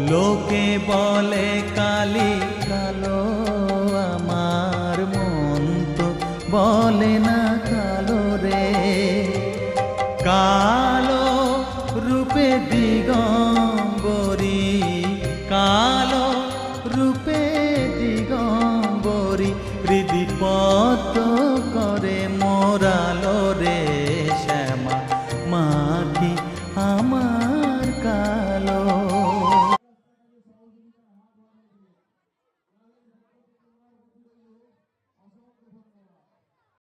লোকে বলে কালি কালো, আমার মন তো বলে না কালো রে। কালো রূপে দিগম্বরী, কালো রূপে দিগম্বরী, হৃদিপত করে মোরালো রে শ্যামা, মাটি আমার কালো।